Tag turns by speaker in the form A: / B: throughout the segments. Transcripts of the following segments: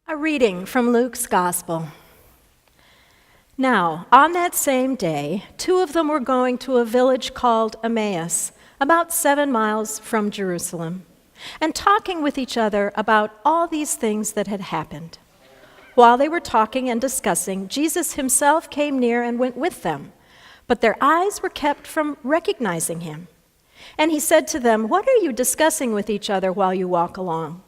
A: A reading from Luke's Gospel. Now, on that same day, two of them were going to a village called Emmaus, about 7 miles from Jerusalem, and talking with each other about all these things that had happened. While they were talking and discussing, Jesus himself came near and went with them, but their eyes were kept from recognizing him. And he said to them, "What are you discussing with each other while you walk along?"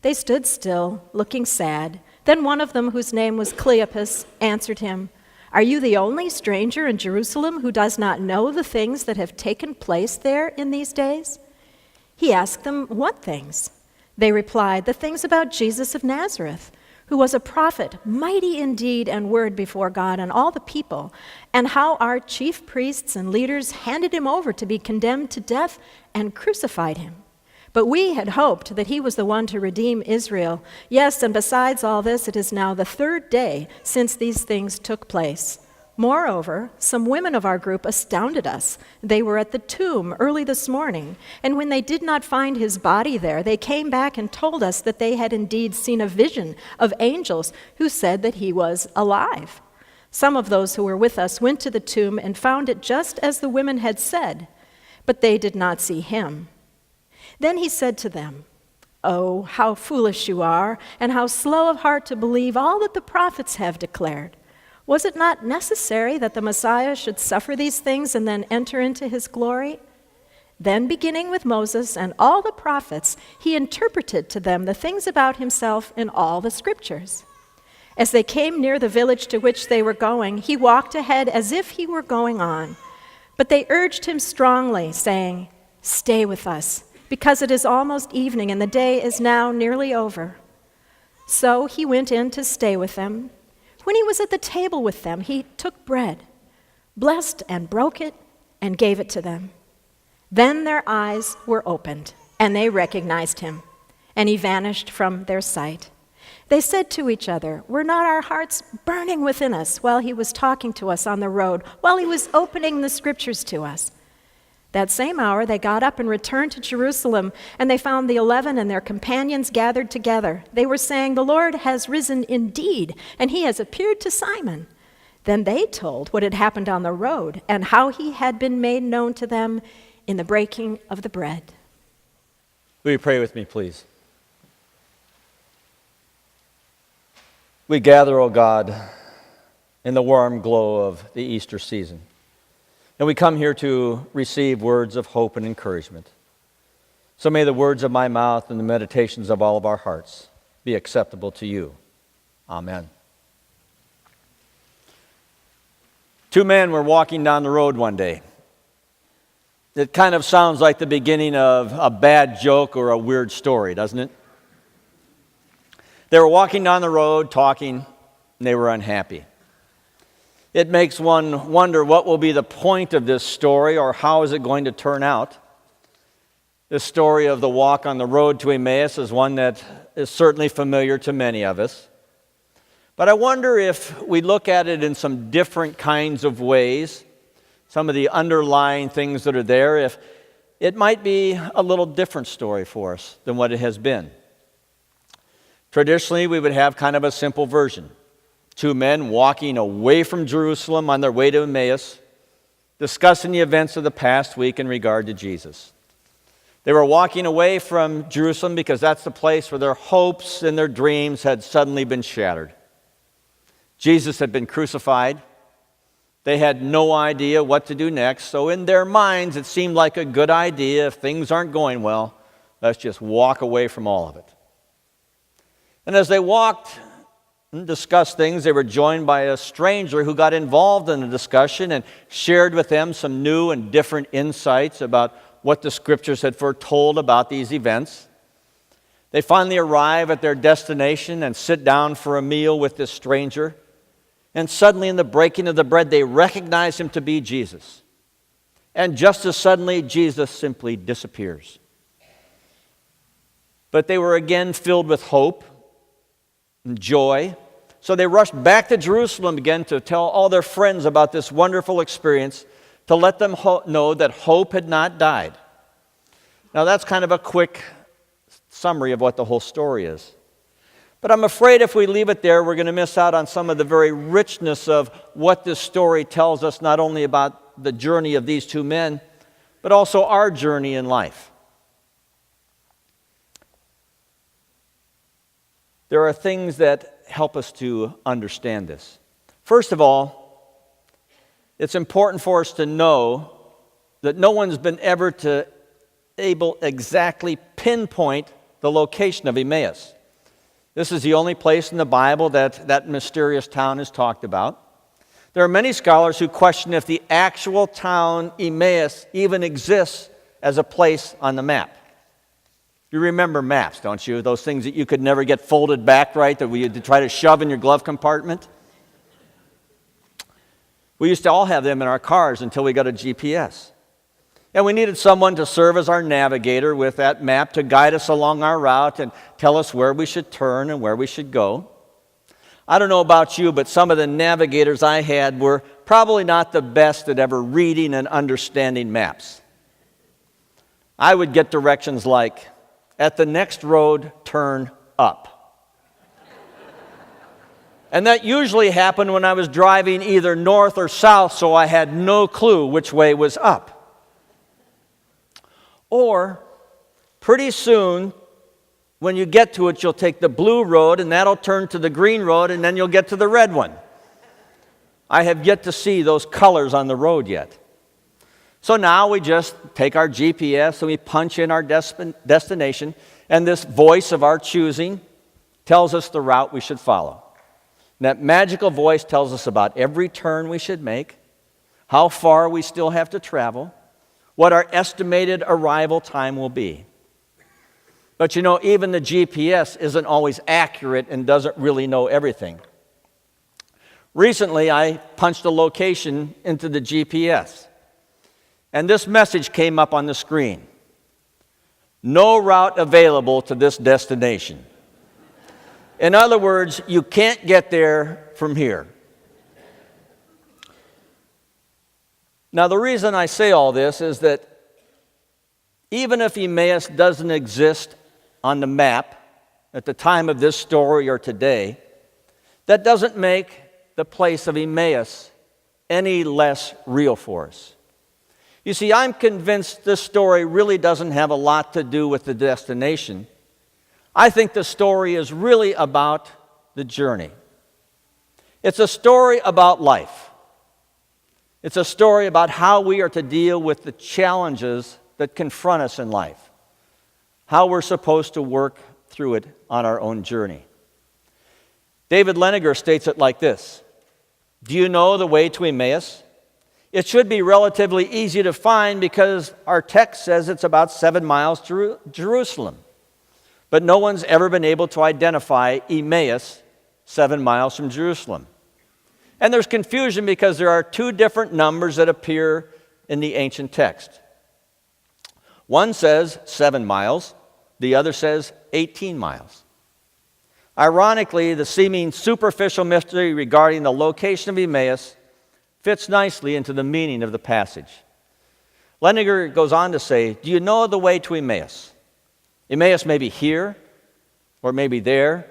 A: They stood still, looking sad. Then one of them, whose name was Cleopas, answered him, "Are you the only stranger in Jerusalem who does not know the things that have taken place there in these days?" He asked them, "What things?" They replied, "The things about Jesus of Nazareth, who was a prophet, mighty in deed and word before God and all the people, and how our chief priests and leaders handed him over to be condemned to death and crucified him. But we had hoped that he was the one to redeem Israel. Yes, and besides all this, it is now the 3rd day since these things took place. Moreover, some women of our group astounded us. They were at the tomb early this morning, and when they did not find his body there, they came back and told us that they had indeed seen a vision of angels who said that he was alive. Some of those who were with us went to the tomb and found it just as the women had said, but they did not see him." Then he said to them, "Oh, how foolish you are, and how slow of heart to believe all that the prophets have declared. Was it not necessary that the Messiah should suffer these things and then enter into his glory?" Then, beginning with Moses and all the prophets, he interpreted to them the things about himself in all the scriptures. As they came near the village to which they were going, he walked ahead as if he were going on. But they urged him strongly, saying, "Stay with us, because it is almost evening and the day is now nearly over." So he went in to stay with them. When he was at the table with them, he took bread, blessed and broke it, and gave it to them. Then their eyes were opened, and they recognized him, and he vanished from their sight. They said to each other, "Were not our hearts burning within us while he was talking to us on the road, while he was opening the scriptures to us?" That same hour they got up and returned to Jerusalem, and they found the 11 and their companions gathered together. They were saying, "The Lord has risen indeed, and he has appeared to Simon." Then they told what had happened on the road and how he had been made known to them in the breaking of the bread.
B: Will you pray with me, please? We gather, O God, in the warm glow of the Easter season. And we come here to receive words of hope and encouragement. So may the words of my mouth and the meditations of all of our hearts be acceptable to you. Amen. Two men were walking down the road one day. It kind of sounds like the beginning of a bad joke or a weird story, doesn't it? They were walking down the road, talking, and they were unhappy. It makes one wonder what will be the point of this story, or how is it going to turn out. This story of the walk on the road to Emmaus is one that is certainly familiar to many of us. But I wonder if we look at it in some different kinds of ways, some of the underlying things that are there, if it might be a little different story for us than what it has been. Traditionally, we would have kind of a simple version. Two men walking away from Jerusalem on their way to Emmaus, discussing the events of the past week in regard to Jesus. They were walking away from Jerusalem because that's the place where their hopes and their dreams had suddenly been shattered. Jesus had been crucified. They had no idea what to do next, so in their minds it seemed like a good idea. If things aren't going well, let's just walk away from all of it. And as they walked and discussed things, they were joined by a stranger who got involved in the discussion and shared with them some new and different insights about what the scriptures had foretold about these events. They finally arrive at their destination and sit down for a meal with this stranger. And suddenly in the breaking of the bread, they recognize him to be Jesus. And just as suddenly, Jesus simply disappears. But they were again filled with hope and joy. So they rushed back to Jerusalem again to tell all their friends about this wonderful experience, to let them know that hope had not died. Now that's kind of a quick summary of what the whole story is. But I'm afraid if we leave it there, we're going to miss out on some of the very richness of what this story tells us, not only about the journey of these two men, but also our journey in life. There are things that help us to understand this. First of all, it's important for us to know that no one's been ever able exactly pinpoint the location of Emmaus. This is the only place in the Bible that mysterious town is talked about. There are many scholars who question if the actual town Emmaus even exists as a place on the map. You remember maps, don't you? Those things that you could never get folded back right, that we had to try to shove in your glove compartment. We used to all have them in our cars until we got a GPS. And we needed someone to serve as our navigator with that map to guide us along our route and tell us where we should turn and where we should go. I don't know about you, but some of the navigators I had were probably not the best at ever reading and understanding maps. I would get directions like, at the next road, turn up. And that usually happened when I was driving either north or south, so I had no clue which way was up. Or, pretty soon, when you get to it, you'll take the blue road, and that'll turn to the green road, and then you'll get to the red one. I have yet to see those colors on the road yet. So now we just take our GPS and we punch in our destination, and this voice of our choosing tells us the route we should follow. And that magical voice tells us about every turn we should make, how far we still have to travel, what our estimated arrival time will be. But you know, even the GPS isn't always accurate and doesn't really know everything. Recently, I punched a location into the GPS, and this message came up on the screen. No route available to this destination. In other words, you can't get there from here. Now, the reason I say all this is that even if Emmaus doesn't exist on the map at the time of this story or today, that doesn't make the place of Emmaus any less real for us. You see, I'm convinced this story really doesn't have a lot to do with the destination. I think the story is really about the journey. It's a story about life. It's a story about how we are to deal with the challenges that confront us in life, how we're supposed to work through it on our own journey. David Leniger states it like this: do you know the way to Emmaus? It should be relatively easy to find because our text says it's about 7 miles to Jerusalem. But no one's ever been able to identify Emmaus 7 miles from Jerusalem. And there's confusion because there are two different numbers that appear in the ancient text. One says 7 miles, the other says 18 miles. Ironically, the seeming superficial mystery regarding the location of Emmaus fits nicely into the meaning of the passage. Leniger goes on to say, do you know the way to Emmaus? Emmaus may be here, or maybe there,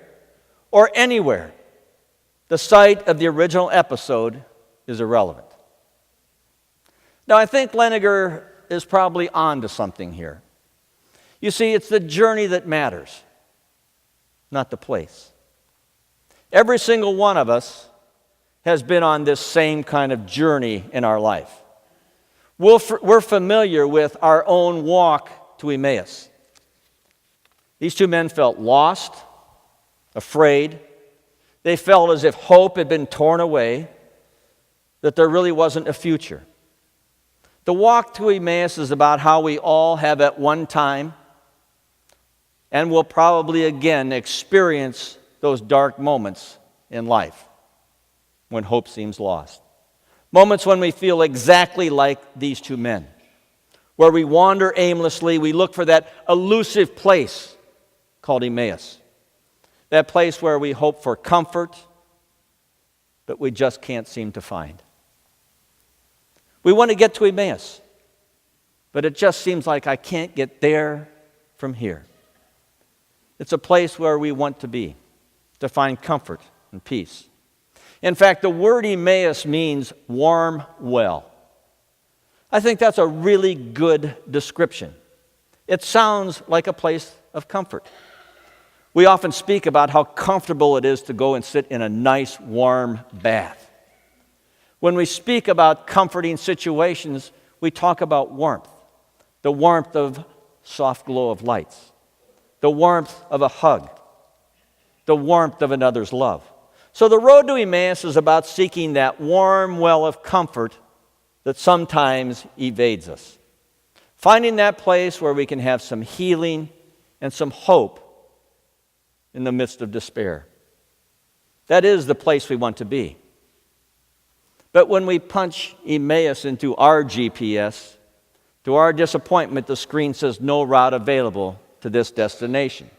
B: or anywhere. The site of the original episode is irrelevant. Now, I think Leniger is probably on to something here. You see, it's the journey that matters, not the place. Every single one of us has been on this same kind of journey in our life. We're familiar with our own walk to Emmaus. These two men felt lost, afraid. They felt as if hope had been torn away, that there really wasn't a future. The walk to Emmaus is about how we all have at one time and will probably again experience those dark moments in life when hope seems lost. Moments when we feel exactly like these two men, where we wander aimlessly, we look for that elusive place called Emmaus. That place where we hope for comfort, but we just can't seem to find. We want to get to Emmaus, but it just seems like I can't get there from here. It's a place where we want to be. to find comfort and peace. In fact, the word Emmaus means warm well. I think that's a really good description. It sounds like a place of comfort. We often speak about how comfortable it is to go and sit in a nice, warm bath. When we speak about comforting situations, we talk about warmth, the warmth of soft glow of lights, the warmth of a hug, the warmth of another's love. So the road to Emmaus is about seeking that warm well of comfort that sometimes evades us. Finding that place where we can have some healing and some hope in the midst of despair. That is the place we want to be. But when we punch Emmaus into our GPS, to our disappointment, the screen says no route available to this destination.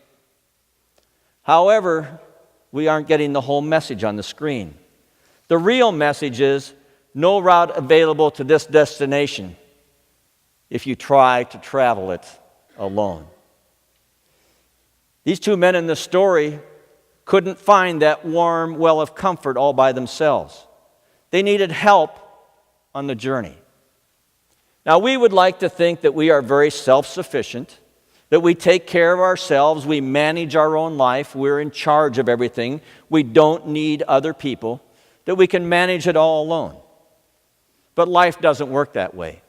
B: However, we aren't getting the whole message on the screen. The real message is no route available to this destination if you try to travel it alone. These two men in the story couldn't find that warm well of comfort all by themselves. They needed help on the journey. Now, we would like to think that we are very self-sufficient, that we take care of ourselves, we manage our own life, we're in charge of everything, we don't need other people, that we can manage it all alone. But life doesn't work that way.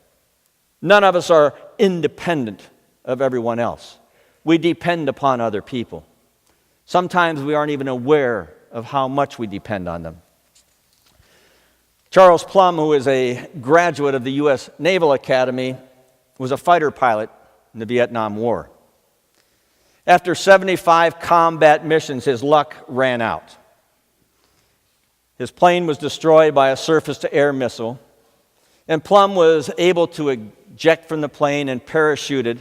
B: None of us are independent of everyone else. We depend upon other people. Sometimes we aren't even aware of how much we depend on them. Charles Plumb, who is a graduate of the U.S. Naval Academy, was a fighter pilot in the Vietnam War. After 75 combat missions, his luck ran out. His plane was destroyed by a surface-to-air missile, and Plumb was able to eject from the plane and parachuted,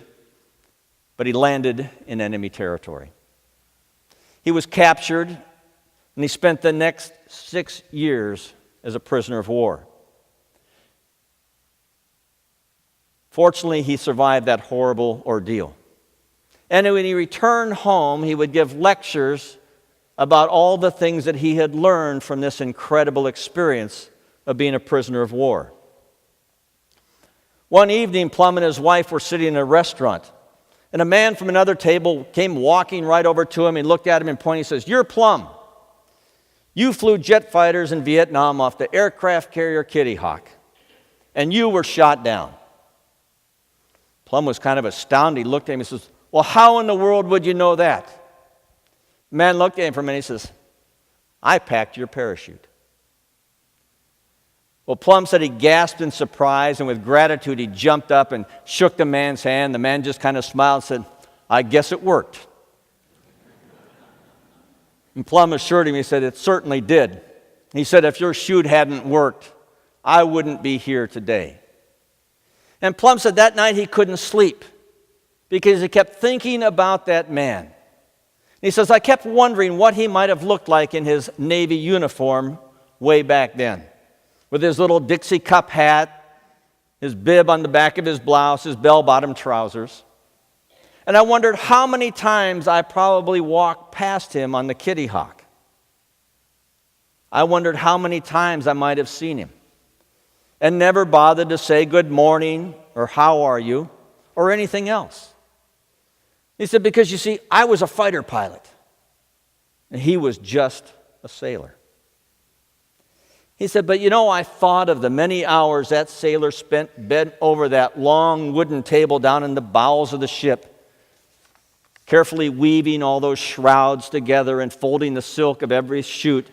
B: but he landed in enemy territory. He was captured, and he spent the next 6 years as a prisoner of war. Fortunately, he survived that horrible ordeal. And when he returned home, he would give lectures about all the things that he had learned from this incredible experience of being a prisoner of war. One evening, Plumb and his wife were sitting in a restaurant, and a man from another table came walking right over to him. He looked at him and pointed. He says, "You're Plumb. You flew jet fighters in Vietnam off the aircraft carrier Kitty Hawk, and you were shot down." Plumb was kind of astounded. He looked at him and says, "Well, how in the world would you know that?" The man looked at him for a minute. He says, "I packed your parachute." Well, Plumb said he gasped in surprise, and with gratitude he jumped up and shook the man's hand. The man just kind of smiled and said, "I guess it worked." And Plumb assured him, he said, "It certainly did." He said, "If your chute hadn't worked, I wouldn't be here today." And Plumb said that night he couldn't sleep because he kept thinking about that man. He says, "I kept wondering what he might have looked like in his Navy uniform way back then, with his little Dixie cup hat, his bib on the back of his blouse, his bell-bottom trousers. And I wondered how many times I probably walked past him on the Kitty Hawk. I wondered how many times I might have seen him and never bothered to say good morning or how are you or anything else." He said, "Because you see, I was a fighter pilot and he was just a sailor." He said, "But you know, I thought of the many hours that sailor spent bent over that long wooden table down in the bowels of the ship, carefully weaving all those shrouds together and folding the silk of every chute,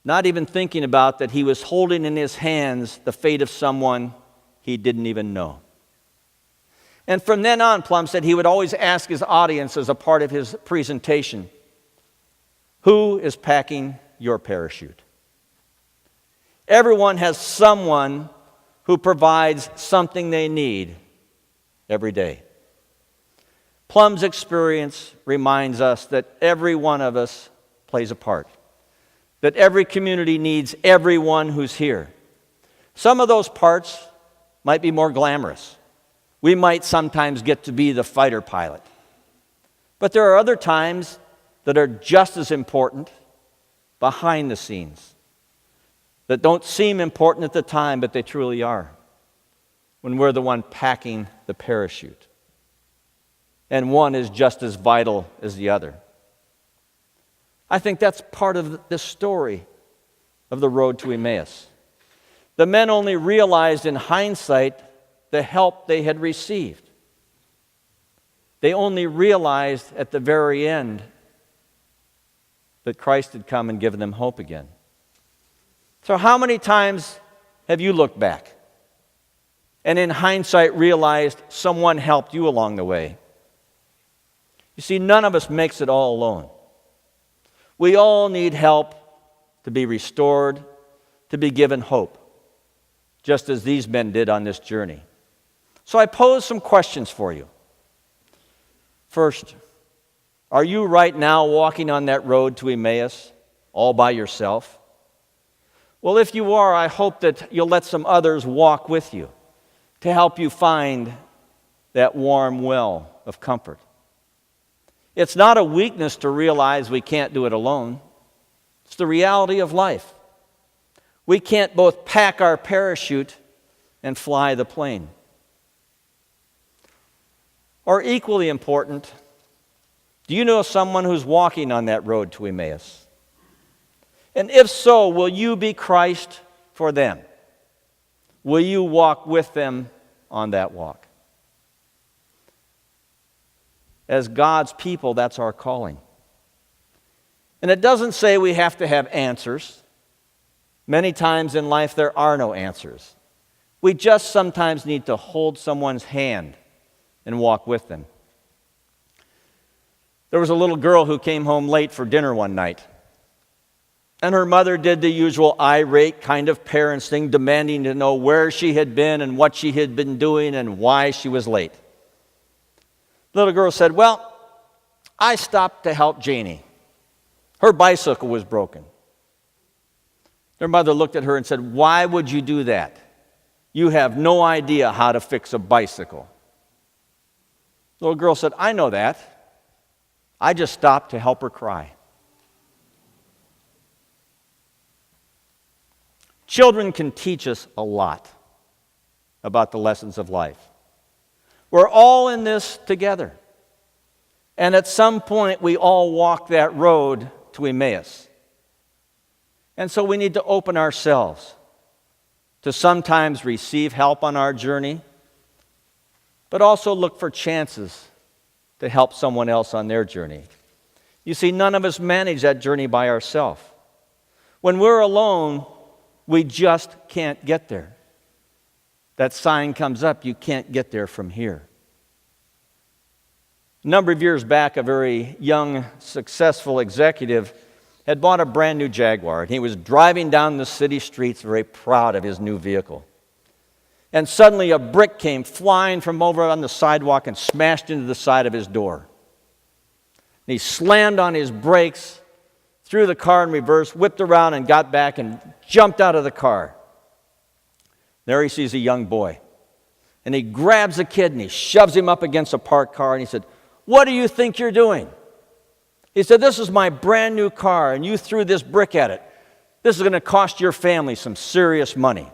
B: not even thinking about that he was holding in his hands the fate of someone he didn't even know." And from then on, Plumb said he would always ask his audience as a part of his presentation, "Who is packing your parachute?" Everyone has someone who provides something they need every day. Plumb's experience reminds us that every one of us plays a part, that every community needs everyone who's here. Some of those parts might be more glamorous. We might sometimes get to be the fighter pilot. But there are other times that are just as important behind the scenes, that don't seem important at the time, but they truly are when we're the one packing the parachute. And one is just as vital as the other. I think that's part of the story of the road to Emmaus. The men only realized in hindsight the help they had received. They only realized at the very end that Christ had come and given them hope again. So how many times have you looked back and in hindsight realized someone helped you along the way? You see, none of us makes it all alone. We all need help to be restored, to be given hope, just as these men did on this journey. So I pose some questions for you. First, are you right now walking on that road to Emmaus all by yourself? Well, if you are, I hope that you'll let some others walk with you to help you find that warm well of comfort. It's not a weakness to realize we can't do it alone. It's the reality of life. We can't both pack our parachute and fly the plane. Or equally important, do you know someone who's walking on that road to Emmaus? And if so, will you be Christ for them? Will you walk with them on that walk? As God's people, that's our calling. And it doesn't say we have to have answers. Many times in life there are no answers. We just sometimes need to hold someone's hand and walk with them. There was a little girl who came home late for dinner one night. And her mother did the usual irate kind of parents thing, demanding to know where she had been and what she had been doing and why she was late. The little girl said, "Well, I stopped to help Janie. Her bicycle was broken." Their mother looked at her and said, "Why would you do that? You have no idea how to fix a bicycle." The little girl said, "I know that. I just stopped to help her cry." Children can teach us a lot about the lessons of life. We're all in this together. And at some point, we all walk that road to Emmaus. And so we need to open ourselves to sometimes receive help on our journey, but also look for chances to help someone else on their journey. You see, none of us manage that journey by ourselves. When we're alone, we just can't get there. That sign comes up, you can't get there from here. A number of years back, a very young, successful executive had bought a brand new Jaguar, and he was driving down the city streets very proud of his new vehicle. And suddenly a brick came flying from over on the sidewalk and smashed into the side of his door. And he slammed on his brakes, threw the car in reverse, whipped around and got back and jumped out of the car. There he sees a young boy. And he grabs a kid and he shoves him up against a parked car and he said, "What do you think you're doing?" He said, "This is my brand new car and you threw this brick at it. This is going to cost your family some serious money."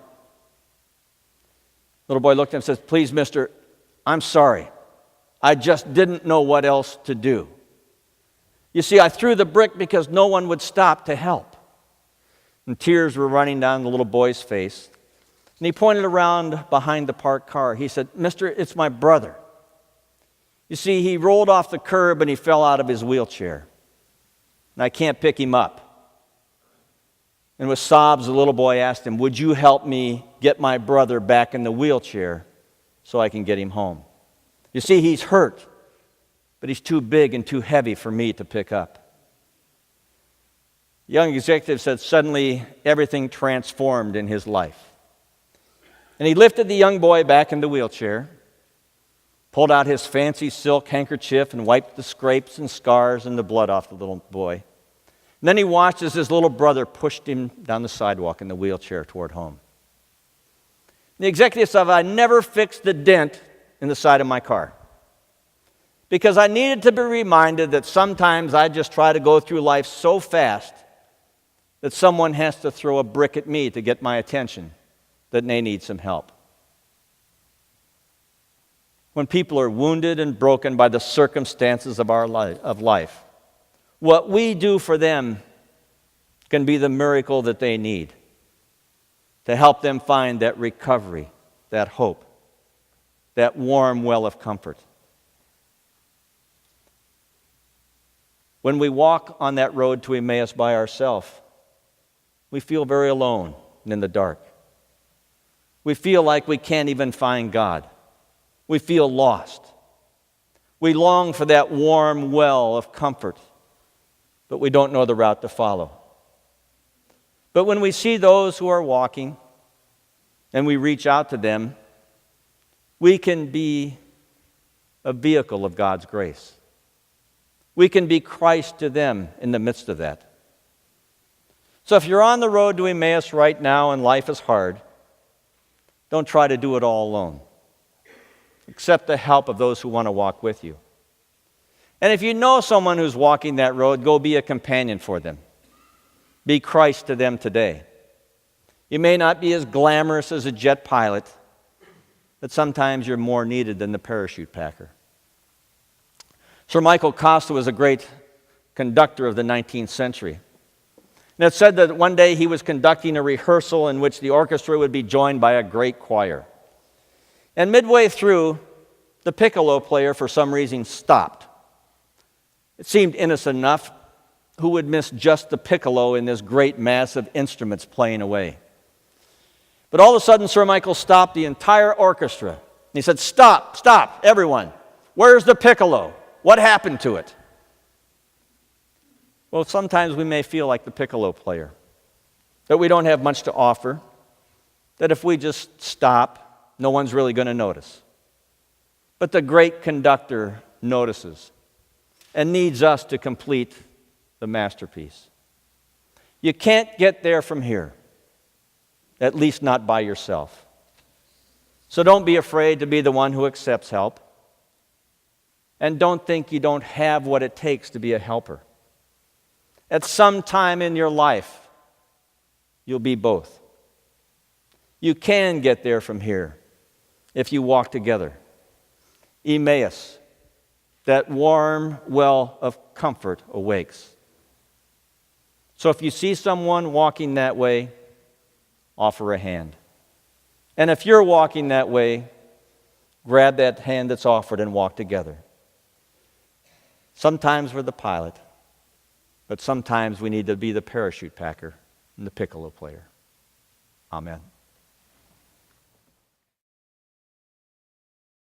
B: Little boy looked at him and says, "Please, mister, I'm sorry. I just didn't know what else to do. You see, I threw the brick because no one would stop to help." And tears were running down the little boy's face. And he pointed around behind the parked car. He said, "Mister, it's my brother. You see, he rolled off the curb and he fell out of his wheelchair. And I can't pick him up." And with sobs, the little boy asked him, "Would you help me get my brother back in the wheelchair so I can get him home? You see, he's hurt, but he's too big and too heavy for me to pick up." The young executive said suddenly everything transformed in his life. And he lifted the young boy back in the wheelchair, pulled out his fancy silk handkerchief and wiped the scrapes and scars and the blood off the little boy. And then he watched as his little brother pushed him down the sidewalk in the wheelchair toward home. The executive said, "I never fixed the dent in the side of my car. because I needed to be reminded that sometimes I just try to go through life so fast that someone has to throw a brick at me to get my attention, that they need some help. When people are wounded and broken by the circumstances of our life, what we do for them can be the miracle that they need to help them find that recovery, that hope, that warm well of comfort. When we walk on that road to Emmaus by ourselves, we feel very alone and in the dark. We feel like we can't even find God. We feel lost. We long for that warm well of comfort, but we don't know the route to follow. But when we see those who are walking and we reach out to them, we can be a vehicle of God's grace. We can be Christ to them in the midst of that. So if you're on the road to Emmaus right now and life is hard, don't try to do it all alone. Accept the help of those who want to walk with you. And if you know someone who's walking that road, go be a companion for them. Be Christ to them today. You may not be as glamorous as a jet pilot, but sometimes you're more needed than the parachute packer. Sir Michael Costa was a great conductor of the 19th century. And it's said that one day he was conducting a rehearsal in which the orchestra would be joined by a great choir. And midway through, the piccolo player, for some reason, stopped. It seemed innocent enough. Who would miss just the piccolo in this great mass of instruments playing away? But all of a sudden, Sir Michael stopped the entire orchestra. He said, "Stop, everyone. Where's the piccolo? What happened to it?" Well, sometimes we may feel like the piccolo player, that we don't have much to offer, that if we just stop, no one's really going to notice. But the great conductor notices and needs us to complete the masterpiece. You can't get there from here, at least not by yourself. So don't be afraid to be the one who accepts help. And don't think you don't have what it takes to be a helper. At some time in your life, you'll be both. You can get there from here if you walk together. Emmaus, that warm well of comfort awakes. So if you see someone walking that way, offer a hand. And if you're walking that way, grab that hand that's offered and walk together. Sometimes we're the pilot, but sometimes we need to be the parachute packer and the piccolo player. Amen.